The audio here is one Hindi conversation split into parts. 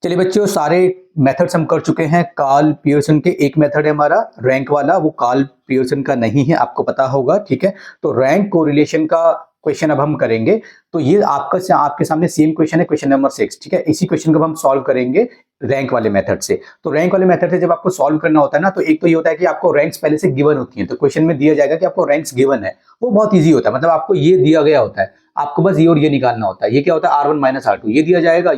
चलिए बच्चों, सारे मेथड्स हम कर चुके हैं। कार्ल पियर्सन के एक मेथड है हमारा रैंक वाला, वो कार्ल पियर्सन का नहीं है, आपको पता होगा। ठीक है, तो रैंक कोरिलेशन का क्वेश्चन अब हम करेंगे। तो ये आपके सामने सेम क्वेश्चन है, क्वेश्चन नंबर 6। ठीक है, इसी क्वेश्चन को हम सॉल्व करेंगे रैंक वाले मेथड से। तो रैंक वाले मेथड से जब आपको सॉल्व करना होता है ना, तो एक तो ये होता है कि आपको रैंक्स पहले से गिवन होती है। तो क्वेश्चन में दिया जाएगा कि आपको रैंक्स गिवन है, वो बहुत ईजी होता है। मतलब आपको ये दिया गया होता है, आपको बस ये और ये निकालना होता है। ये क्या होता है, R1 माइनस R2, ये दिया जाएगा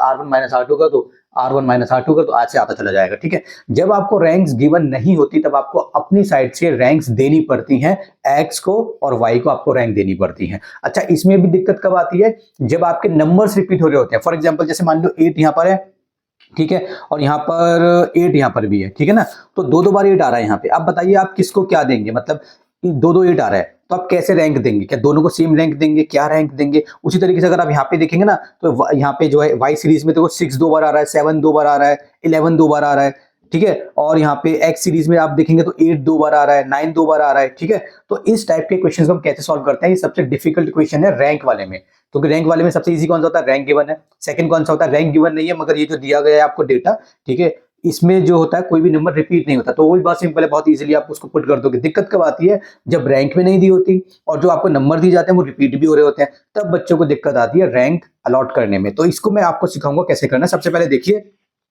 R1 माइनस R2 का, तो R1 माइनस R2 का, तो आज से आता चला जाएगा। ठीक है, जब आपको रैंक्स गिवन नहीं होती तब आपको अपनी साइड से रैंक्स देनी पड़ती हैं, एक्स को और वाई को आपको रैंक देनी पड़ती है। अच्छा, इसमें भी दिक्कत कब आती है, जब आपके नंबर्स रिपीट हो रहे होते हैं। फॉर एग्जाम्पल, जैसे मान लो 8 यहाँ पर है, ठीक है, और यहाँ पर 8 यहाँ पर भी है, ठीक है ना, तो दो दो बार 8 आ रहा है यहाँ पे। अब बताइए आप किसको क्या देंगे, मतलब दो दो 8 आ रहा है, तो आप कैसे रैंक देंगे? क्या दोनों को सेम रैंक देंगे, क्या रैंक देंगे? उसी तरीके से अगर आप यहाँ पे देखेंगे ना, तो यहाँ पे जो है वाई सीरीज में देखो 6 दो बार आ रहा है, 7 दो बार आ रहा है, 11 दो बार आ रहा है। ठीक है, और यहाँ पे एक्स सीरीज में आप देखेंगे तो 8 दो बार आ रहा है, 9 दो बार आ रहा है। ठीक है, तो इस टाइप के क्वेश्चन को हम कैसे सॉल्व करते हैं, ये सबसे डिफिकल्ट क्वेश्चन है रैंक वाले में। क्योंकि रैंक वाले में सबसे इजी कौन सा होता है, रैंक गिवन है। सेकंड कौन सा होता है, रैंक गिवन नहीं है, मगर ये जो दिया गया है आपको डेटा, ठीक है, इसमें जो होता है कोई भी नंबर रिपीट नहीं होता। तो वही बात सिंपल है, बहुत इजीली आप उसको पुट कर दोगे। दिक्कत कब आती है, जब रैंक में नहीं दी होती और जो आपको नंबर दिए जाते हैं वो रिपीट भी हो रहे होते हैं, तब बच्चों को दिक्कत आती है रैंक अलॉट करने में। तो इसको मैं आपको सिखाऊंगा कैसे करना है। सबसे पहले देखिए,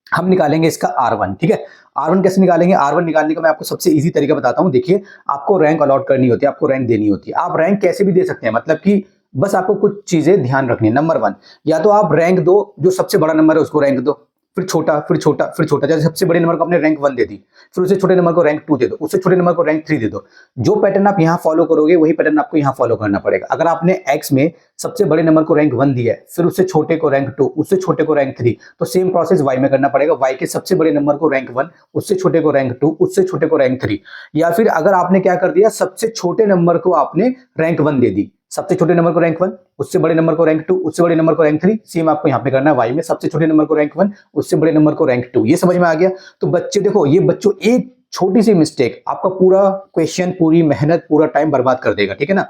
हम निकालेंगे इसका R1। ठीक है, R1 कैसे निकालेंगे? R1 निकालने का मैं आपको सबसे इजी तरीका बताता हूं। देखिए, आपको रैंक अलॉट करनी होती है, आपको रैंक देनी होती है। आप रैंक कैसे भी दे सकते हैं, मतलब कि बस आपको कुछ चीजें ध्यान रखनी है। नंबर 1, या तो आप रैंक दो, जो सबसे बड़ा नंबर है उसको रैंक दो, फिर छोटा, फिर छोटा, फिर छोटा। जैसे सबसे बड़े नंबर को आपने रैंक 1 दे दी, फिर उससे छोटे नंबर को रैंक 2 दे दो, उससे छोटे नंबर को रैंक 3 दे दो। जो पैटर्न आप यहाँ फॉलो करोगे वही पैटर्न आपको यहाँ फॉलो करना पड़ेगा। अगर आपने एक्स में सबसे बड़े नंबर को रैंक 1 दिया है, फिर उससे छोटे को रैंक 2, उससे छोटे को रैंक 3, तो सेम प्रोसेस वाई में करना पड़ेगा। वाई के सबसे बड़े नंबर को रैंक 1, उससे छोटे को रैंक 2, उससे छोटे को रैंक 3। या फिर अगर आपने क्या कर दिया, सबसे छोटे नंबर को आपने रैंक 1 दे दी, सबसे छोटे नंबर को रैंक 1, उससे बड़े नंबर को रैंक 2, उससे बड़े नंबर को रैंक 3। सेम आपको यहाँ पे करना है वाई में, सबसे छोटे नंबर को रैंक 1, उससे बड़े नंबर को रैंक 2। ये समझ में आ गया? तो बच्चे देखो, ये बच्चों एक छोटी सी मिस्टेक आपका पूरा क्वेश्चन, पूरी मेहनत, पूरा टाइम बर्बाद कर देगा। ठीक है ना,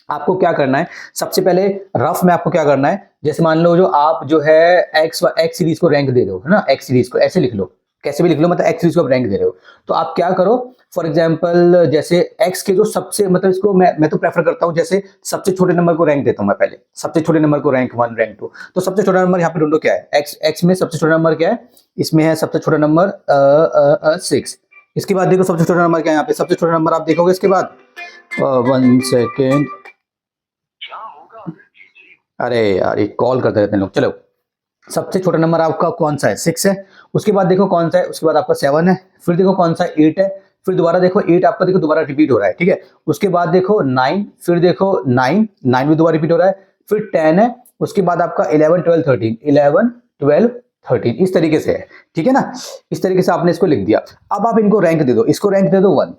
आपको क्या करना है, सबसे पहले रफ में आपको क्या करना है, जैसे मान लो जो आप जो है एक्स सीरीज को रैंक दे रहे हो, है ना, एक्स सीरीज को ऐसे लिख लो, कैसे भी लिख लो, मतलब एक्स सीरीज को आप रैंक दे रहे हो। तो आप क्या करो, फॉर एग्जांपल जैसे एक्स के जो सबसे, मतलब इसको मैं तो प्रेफर करता हूं, जैसे सबसे छोटे नंबर को रैंक देता हूं मैं पहले, सबसे छोटे नंबर को रैंक 1, रैंक 2। तो सबसे छोटा नंबर यहाँ पे ढूंढो क्या है, एक्स में सबसे छोटा नंबर क्या है, इसमें है सबसे छोटा नंबर 6। इसके बाद देखो सबसे छोटा नंबर क्या है, यहाँ पे सबसे छोटा नंबर आप देखोगे इसके बाद 1 सेकेंड, अरे यार ये कॉल करते रहते हैं लोग। चलो, सबसे छोटा नंबर आपका कौन सा है, 6 है। उसके बाद देखो कौन सा है, उसके बाद आपका 7 है। फिर देखो कौन सा 8 है। फिर दोबारा देखो 8 आपका, देखो दोबारा रिपीट हो रहा है। ठीक है, उसके बाद देखो 9, फिर देखो 9 भी दोबारा रिपीट हो रहा है। फिर 10 है, उसके बाद आपका 11 12 13, 11 12 13, इस तरीके से है। ठीक है ना, इस तरीके से आपने इसको लिख दिया। अब आप इनको रैंक दे दो, इसको रैंक दे दो 1,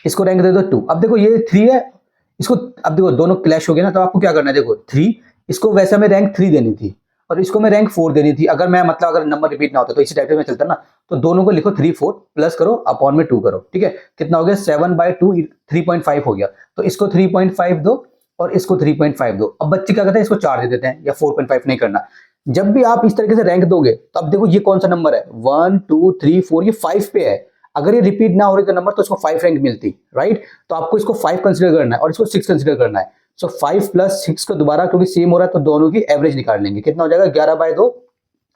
इसको रैंक दे दो 2। अब देखो ये 3 है, इसको, अब देखो दोनों क्लैश हो गए ना, तो आपको क्या करना है, देखो 3, इसको वैसे हमें रैंक 3 देनी थी और इसको मैं रैंक 4 देनी थी। अगर मैं, मतलब अगर नंबर रिपीट ना होता तो इसी टाइप में चलता ना, तो दोनों को लिखो 3 4 प्लस करो अपॉन में 2 करो। ठीक है, कितना हो गया, 7/2 3.5 हो गया। तो इसको 3.5 दो और इसको 3.5 दो। अब बच्चे क्या करते हैं, इसको 4 दे देते हैं, या 4.5 नहीं करना। जब भी आप इस तरीके से रैंक दोगे तो अब देखो ये कौन सा नंबर है, 1 2 3 4, ये 5 पे है। अगर ये रिपीट ना हो रही तो नंबर, तो इसको 5 रैंक मिलती, राइट। तो आपको इसको 5 कंसिडर करना है और इसको 6 कंसिडर करना है। सो 5 प्लस 6 का दोबारा क्योंकि सेम हो रहा है तो दोनों की एवरेज निकाल लेंगे। कितना हो जाएगा, 11/2,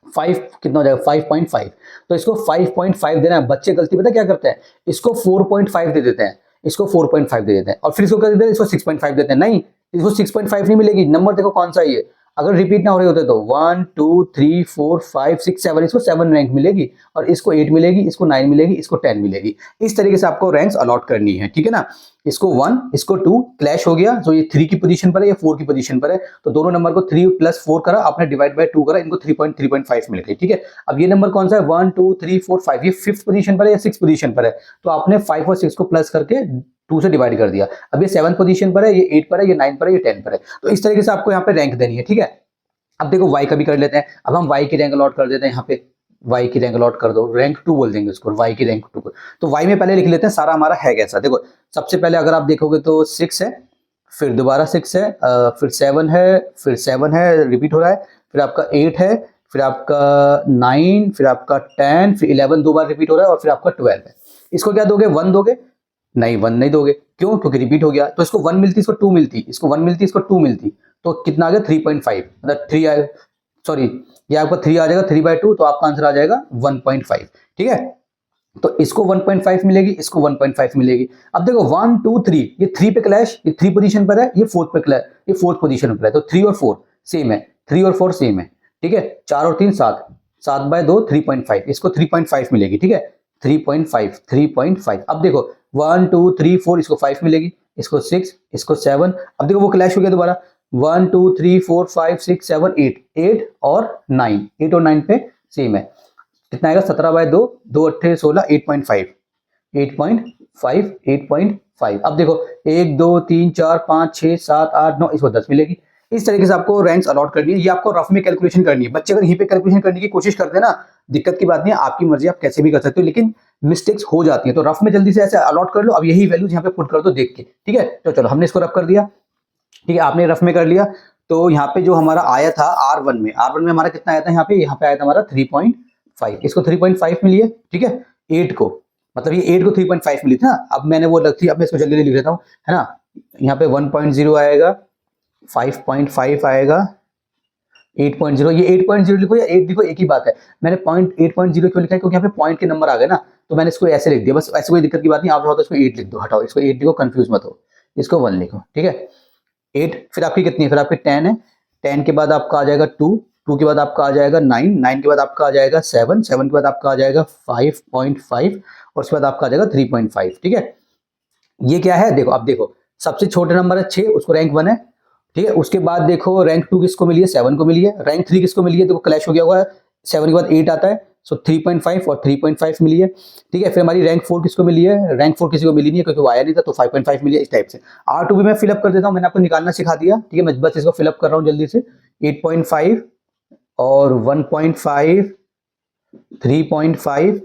5 कितना हो जाएगा, 5.5। तो इसको 5.5 देना है। बच्चे गलती पता क्या करते हैं, इसको 4.5 दे देते हैं, इसको 4.5 दे देते हैं और फिर इसको कर देते हैं, इसको 6.5 देते हैं। नहीं, इसको 6.5 नहीं मिलेगी। नंबर देखो कौन सा है ये, अगर रिपीट ना हो रहे होते तो 1 2 3 4 5 6 7, इसको 7 रैंक मिलेगी और इसको 8 मिलेगी, इसको 9 मिलेगी, इसको 10 मिलेगी। इस तरीके से आपको रैंक्स अलॉट करनी है। ठीक है ना, इसको 1, इसको 2 क्लैश हो गया, तो ये 3 की पोजीशन पर है, ये 4 की पोजीशन पर है, तो दोनों नंबर को 3 प्लस 4 करा, आपने डिवाइड बाय 2 करा, इनको 3.5 मिल गई। ठीक है, अब ये नंबर कौन सा है, 1 2 3 4 5, ये 5th पोजीशन पर है या 6th पोजीशन पर है, तो आपने 5 और 6 को प्लस करके 2 से डिवाइड कर दिया। अब ये 7th पोजीशन पर है, ये 8 पर है, ये 9 पर है, ये 10 पर है। तो इस तरीके से आपको यहाँ पे रैंक देनी है। ठीक है, अब देखो y का भी कर लेते हैं। अब हम y की रैंक अलॉट कर देते हैं, यहाँ पे y की रैंक अलॉट कर दो, रैंक 2 बोल देंगे उसको, y की रैंक 2 को। तो y में पहले लिख लेते हैं सारा हमारा है कैसा। देखो सबसे पहले अगर आप देखोगे तो 6 है, फिर दोबारा 6 है, फिर 7 है, फिर 7 है, रिपीट हो रहा है, फिर आपका 8 है, फिर आपका 9, फिर आपका 10, फिर 11 दो बार रिपीट हो रहा है और फिर आपका 12 है। इसको क्या दोगे, 1 दोगे? नहीं, 1 नहीं दोगे, क्यों? क्योंकि रिपीट हो गया। तो इसको 1 मिलती, इसको 2 मिलती, इसको 1 मिलती, इसको 2 मिलती, तो कितना आ गया 3.5, मतलब 3 आएगा, सॉरी ये आपका 3 आ जाएगा, 3/2, तो आपका आंसर आ जाएगा 1.5। ठीक है, तो इसको 1.5 मिलेगी, इसको 1.5 मिलेगी। अब देखो 1 2 3, ये 3 पे क्लैश, ये 3 पोजीशन पर है, ये 4 पे क्लैश, ये 4th पोजीशन पर है, तो 3 और 4 सेम है, 3 और 4 सेम है। ठीक है, 4 और 3 7, 7/2 3.5, इसको 3.5 मिलेगी। ठीक है, 3.5 3.5। अब देखो 1 2 3 4, इसको 5 मिलेगी, इसको 6, इसको 7। अब देखो वो क्लैश हो गया दोबारा, 1 2 3 4 5 6 7 8, 8 और 9, 8 और 9 पे सेम है, कितना आएगा 17/2, 2 8 16, 8.5, 8.5, 8.5। अब देखो 1 2 3 4 5 6 7 8 9, इसको 10 मिलेगी। इस तरीके से आपको रैंक्स अलॉट करनी है, ये आपको रफ में कैलकुलेशन करनी है। बच्चे अगर यहीं पे कैलकुलेशन करने की कोशिश करते हैं ना, दिक्कत की बात नहीं है, आपकी मर्जी, आप कैसे भी कर सकते हो, लेकिन मिस्टेक्स हो जाती है। तो रफ में जल्दी से ऐसे अलॉट कर लो। अब यही वैल्यूज यहाँ पे पुट कर दो देख के। ठीक है, तो चलो हमने इसको रफ कर दिया। ठीक है, आपने रफ में कर लिया। तो यहाँ पे जो हमारा आया था R1 में, R1 में हमारा कितना आया था, यहाँ पे आया था हमारा 3.5, इसको 3.5 मिली है। ठीक है, 8 को, मतलब ये 8 को 3.5 मिली थी ना। अब मैंने वो रखी, अब मैं इसको जल्दी लिख देता हूँ, है ना। यहाँ पे 1.0 आएगा, 5.5 आएगा, 8.0, ये 8.0 लिखो या 8 लिखो, एक ही बात है। मैंने 8.0 क्यों लिखा है, क्योंकि यहाँ पे पॉइंट के नंबर आ गए ना, तो मैंने इसको ऐसे लिख दिया, बस ऐसे कोई दिक्कत की बात नहीं। आप चाहो तो इसको 8 लिख दो, हटाओ इसको 8 लिखो, कंफ्यूज मत हो, इसको 1 लिखो। ठीक है, 8, फिर आपकी कितनी है, फिर आपकी 10 है, 10 के बाद आपका आ जाएगा 2, 2 के बाद आपका आ जाएगा 9, 9 के बाद आपका आ जाएगा 7, 7 के बाद आपका आ जाएगा 5.5 और उसके बाद आपका आ जाएगा 3.5। ठीक है, ये क्या है देखो, अब देखो सबसे छोटे नंबर है 6, उसको रैंक 1 है। ठीक है, उसके बाद देखो रैंक 2 किसको मिली है, 7 को मिली है। रैंक 3 किसको मिली है, देखो क्लैश हो गया हुआ है, 7 के बाद 8 आता है, सो 3.5 और 3.5 मिली है। ठीक है, फिर हमारी रैंक 4 किसको मिली है, रैंक 4 किसी को मिली नहीं है क्योंकि वो आया नहीं था, तो 5.5 मिली है। इस टाइप से R2 भी मैं फिलअप कर देता हूँ, मैंने आपको निकालना सिखा दिया। ठीक है, मैं बस इसको फिलअप कर रहा हूँ जल्दी से, 8.5 और 1.5, 3.5,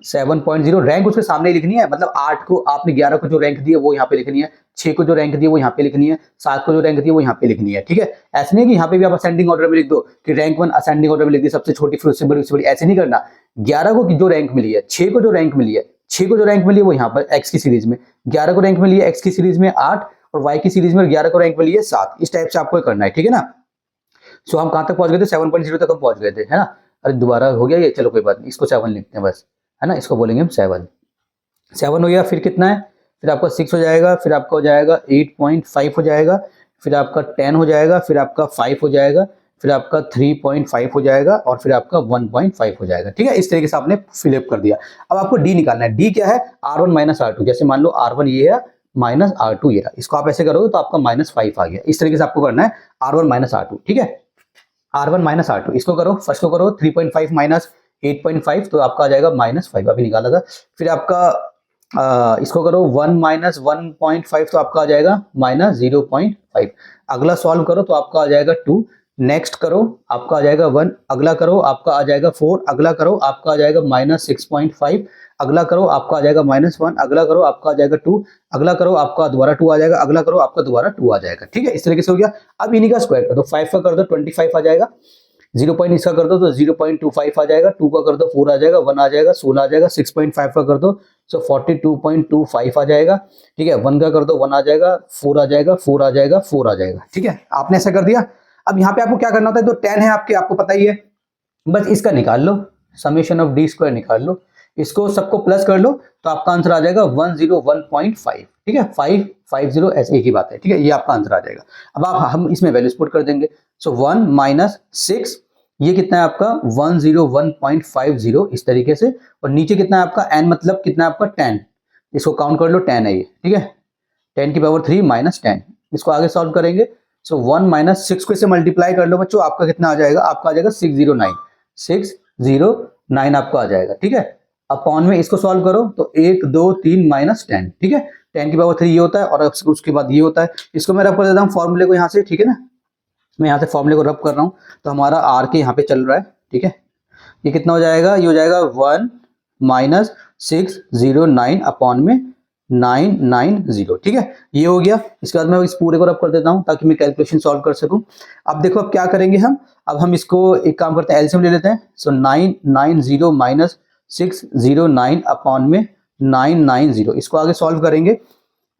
7.0। रैंक उसके सामने ही लिखनी है, मतलब 8 को आपने 11 को जो रैंक दी है वो यहाँ पे लिखनी है, 6 को जो रैंक दी है वो यहाँ पे लिखनी है, 7 को जो रैंक दी है वो यहाँ पे लिखनी है। ठीक है, ऐसे नहीं कि यहाँ पे भी आप असेंडिंग ऑर्डर में लिख दो कि रैंक 1 असेंडिंग ऑर्डर में लिख दी, सबसे छोटी फिर उससे बड़ी, उससे बड़ी, ऐसे नहीं करना। 11 को जो रैंक मिली है, 6 को जो रैंक मिली है, 6 को जो रैंक मिली है वो यहाँ पर एक्स की सीरीज में, 11 को रैंक मिली है एक्स की सीरीज में 8 और वाई की सीरीज में 11 को रैंक मिली है 7। इस टाइप से आपको करना है। ठीक है ना, सो हम कहाँ तक पहुंच गए थे, 7.0 तक हम पहुंच गए थे, है ना। अरे दोबारा हो गया ये, चलो कोई बात नहीं, इसको 7 लिखते हैं बस, है ना, इसको बोलेंगे हम 7। 7 हो गया, फिर कितना है, फिर आपका 6 हो जाएगा, फिर आपका हो जाएगा 8.5 हो जाएगा, फिर आपका 10 हो जाएगा, फिर आपका 5 हो जाएगा, फिर आपका 3.5 हो जाएगा और फिर आपका 1.5 हो जाएगा। ठीक है, इस तरीके से आपने फिलअप कर दिया। अब आपको डी निकालना है। डी क्या है, R1 माइनस R2। जैसे मान लो R1 ये है माइनस R2 ये रहा, इसको आप ऐसे करोगे तो आपका -5 आ गया। इस तरीके से आपको करना है R1 माइनस R2। ठीक है, R1 माइनस R2, इसको करो, फर्स्ट को करो 3.5 माइनस 8.5, तो आपका आ जाएगा -5, अभी निकाला था। फिर आपका इसको करो 1 माइनस 1.5, तो आपका आ जाएगा -0.5। अगला सॉल्व करो तो आपका आ जाएगा 2, नेक्स्ट करो आपका आ जाएगा 1, अगला करो आपका आ जाएगा 4, अगला करो आपका आ जाएगा -6.5, अगला करो आपका आ जाएगा -1, अगला करो आपका आ जाएगा 2, अगला करो आपका दोबारा 2 आ जाएगा, अगला करो आपका दोबारा 2 आ जाएगा। ठीक है, इस तरीके से हो गया। अब इन्हीं का स्क्वायर कर दो, 5 का कर दो 25 आ जाएगा, 0 पॉइंट इसका कर दो तो 0.25 आ जाएगा, 2 का कर दो 4 आ जाएगा, 1 आ जाएगा 16 आ जाएगा, 6.5 का कर दो सो 42.25 आ जाएगा। ठीक है, 1 का कर दो 1 आ जाएगा, 4 आ जाएगा, 4 आ जाएगा, 4 आ जाएगा। ठीक है, आपने ऐसा कर दिया। अब यहाँ पे आपको क्या करना होता है, तो 10 है आपके, आपको पता ही है, बस इसका निकाल लो, समेशन ऑफ डी स्क्वायर निकाल लो, इसको सबको प्लस कर लो तो आपका आंसर आ जाएगा 101.5। ठीक है, 550 ऐसे एक ही बात है। ठीक है, ये आपका आंसर आ जाएगा। अब हम इसमें वैल्यूज पुट कर देंगे, सो 1 माइनस 6, ये कितना है आपका 101.50 इस तरीके से, और नीचे कितना है आपका n, मतलब कितना है आपका 10, इसको काउंट कर लो 10 है ये। ठीक है, 10 की पावर 3 माइनस 10, इसको आगे सॉल्व करेंगे, सो 1 माइनस 6 को इसे मल्टीप्लाई कर लो बच्चों, आपका कितना आ जाएगा, आपका आ जाएगा 609, 609 आपका आ जाएगा। ठीक है, अपॉन में इसको सॉल्व करो तो 1 2 3 माइनस 10। ठीक है, 10 की पावर 3 ये होता है और उसके बाद ये होता है। इसको मैं रब कर देता हूँ फॉर्मूले को यहाँ से। ठीक है ना, मैं यहाँ से फॉर्मूले को रब कर रहा हूँ, तो हमारा आर के यहाँ पे चल रहा है। ठीक है, ये कितना हो जाएगा, ये हो जाएगा 1 माइनस 609 अपॉन में 990। ठीक है, ये हो गया। इसके बाद मैं इस पूरे को रब कर देता हूं ताकि मैं कैलकुलेशन सॉल्व कर सकूं। अब देखो अब क्या करेंगे हम, अब हम इसको एक काम करते हैं, एलसीएम ले लेते हैं। सो 990 माइनस 609 अपॉन में 990, इसको आगे सॉल्व करेंगे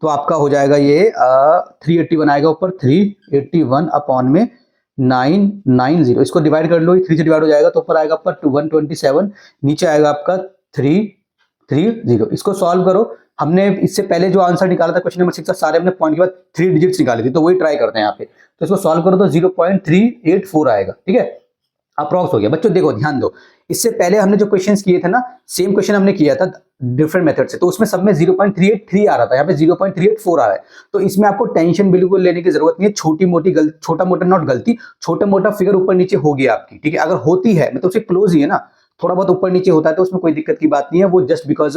तो आपका हो जाएगा ये 381 आएगा ऊपर, 381 अपॉन में 990। इसको डिवाइड कर लो, 3 से डिवाइड हो जाएगा तो ऊपर आएगा आपका 127, नीचे आएगा आपका 330। इसको सॉल्व करो। हमने इससे पहले जो आंसर निकाला था क्वेश्चन नंबर 6 का, सारे हमने पॉइंट के बाद 3 डिजिट्स निकाली थी, तो वही ट्राई करते हैं यहाँ पे। तो इसको सॉल्व करो तो 0.384 आएगा। ठीक है, अप्रॉक्स हो गया। बच्चों देखो ध्यान दो, इससे पहले हमने जो क्वेश्चंस किए थे ना, सेम क्वेश्चन हमने किया था डिफरेंट मेथड से, तो उसमें सब में 0.383 आ रहा था, यहाँ पे 0.384 आ रहा है। तो इसमें आपको टेंशन बिल्कुल लेने की जरूरत नहीं है। छोटी मोटी गलती, छोटा मोटा नॉट गलती, छोटा मोटा फिगर ऊपर नीचे होगी आपकी। ठीक है, अगर होती है मतलब उसे क्लोज ही है ना, थोड़ा बहुत ऊपर नीचे होता है तो उसमें कोई दिक्कत की बात नहीं है। वो जस्ट बिकॉज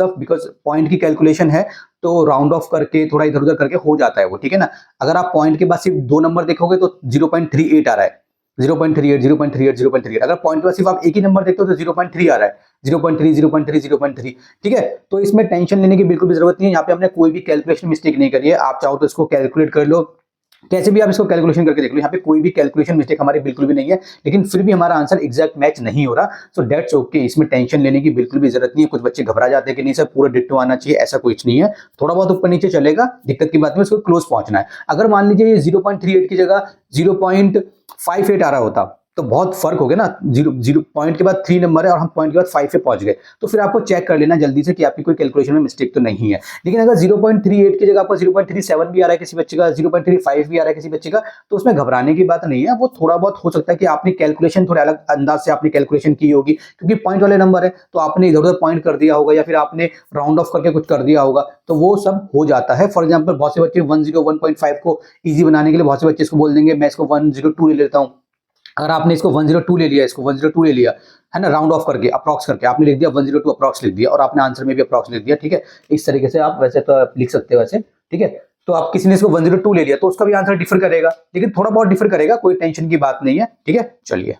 पॉइंट की कैलकुलेशन है, तो राउंड ऑफ करके थोड़ा इधर उधर करके हो जाता है वो। ठीक है ना, अगर आप पॉइंट के बाद सिर्फ 2 नंबर देखोगे तो 0.38 आ रहा है, 0.38 0.38 0.38। अगर पॉइंट पर सिर्फ आप एक ही नंबर देखते हो तो 0.3 आ रहा है, 0.3 0.3 0.3। ठीक है, तो इसमें टेंशन लेने की बिल्कुल भी जरूरत नहीं है। यहाँ पे हमने कोई भी कैलकुलेशन मिस्टेक नहीं करी है। आप चाहो तो इसको कैलकुलेट कर लो, कैसे भी आप इसको कैलकुलेशन करके देख लो, यहाँ पे कोई भी कैलकुलेशन मिस्टेक हमारी बिल्कुल भी नहीं है, लेकिन फिर भी हमारा आंसर एग्जैक्ट मैच नहीं हो रहा। सो दैट्स ओके, इसमें टेंशन लेने की बिल्कुल भी जरूरत नहीं है। कुछ बच्चे घबरा जाते हैं कि नहीं सर पूरा डिट्टो आना चाहिए, ऐसा कुछ नहीं है। थोड़ा बहुत ऊपर नीचे चलेगा, दिक्कत की बात में उसको क्लोज पहुंचना है। अगर मान लीजिए ये 0.38 की जगह 0.58 आ रहा होता तो बहुत फर्क हो गया ना। 0 पॉइंट के बाद 3 नंबर है और हम पॉइंट के बाद 5 पे पहुंच गए, तो फिर आपको चेक कर लेना जल्दी से कि आपकी कोई कैलकुलेशन में मिस्टेक तो नहीं है। लेकिन अगर 0.38 की जगह आपको 0.37 भी आ रहा है किसी बच्चे का, 0.35 भी आ रहा है किसी बच्चे का, तो उसमें घबराने की बात नहीं है। वो थोड़ा बहुत हो सकता है कि आपने कैलकुलेशन थोड़े अलग अंदाज से आपने कैलकुलेशन की होगी, क्योंकि पॉइंट वाले नंबर है तो आपने इधर उधर पॉइंट कर दिया होगा या फिर आपने राउंड ऑफ करके कुछ कर दिया होगा, तो वो सब हो जाता है। फॉर एग्जाम्पल बहुत से बच्चे 101.5 को ईजी बनाने के लिए बहुत से बच्चे इसको बोल देंगे मैं इसको 102 ले लेता हूँ। अगर आपने इसको 102 ले लिया, इसको 102 ले लिया है ना, राउंड ऑफ करके अप्रॉक्स करके आपने लिख दिया 102 अप्रॉक्स लिख दिया, और आपने आंसर में भी अप्रॉक्स लिख दिया। ठीक है, इस तरीके से आप वैसे तो लिख सकते हो वैसे। ठीक है, तो आप किसी ने इसको 102 ले लिया तो उसका भी आंसर डिफर करेगा, लेकिन थोड़ा बहुत डिफर करेगा, कोई टेंशन की बात नहीं है। ठीक है, चलिए।